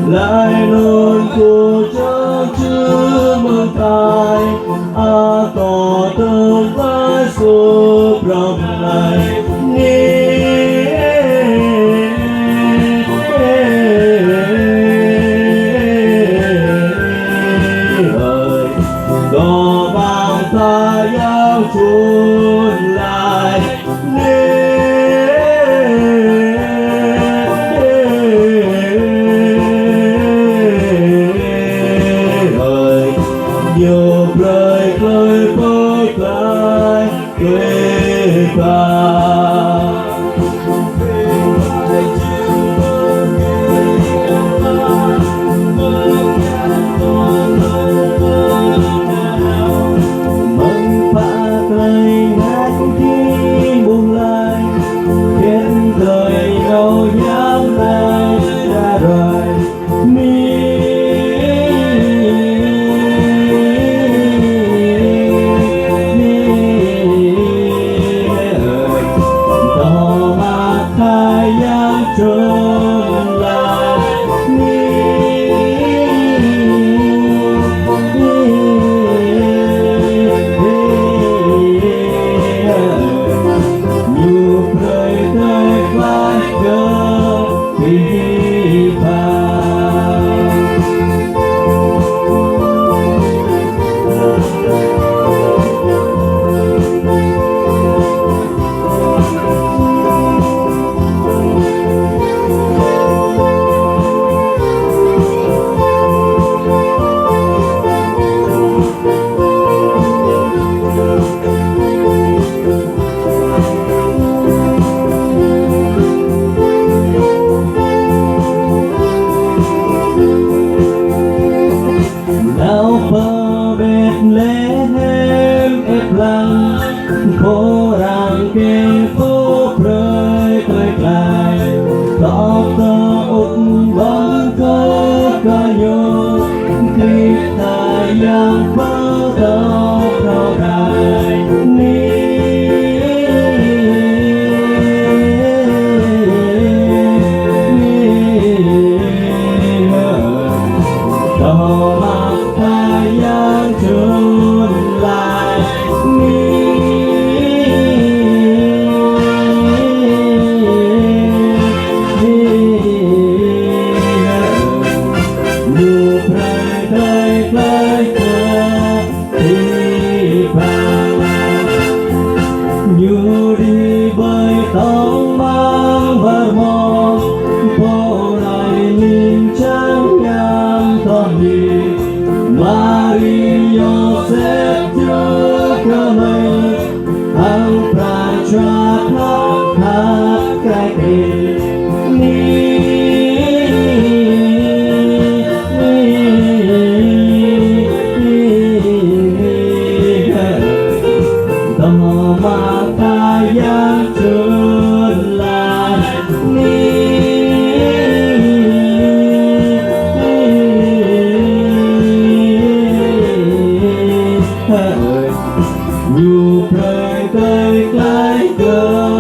lại luôn cô cho chưa mơ tai tỏ tương lai sụp rộng lại có bao ta giao chuồn lại nhiều lời khơi khơi lại quê ta phố ràng kê phố rơi tới lại tóc tơ út bóng cơ ca nhô khi thai yang phơ tóc rau đài ni tỏ mặt thai yang chuồn lại như đi bơi tóc mang vợ mòn phố lại nhìn trắng nhang toàn đi Maria sẽ chưa cơ mây hàng prai cho hát cái kỳ yang chuồn lại nhiều trời cây cái cơ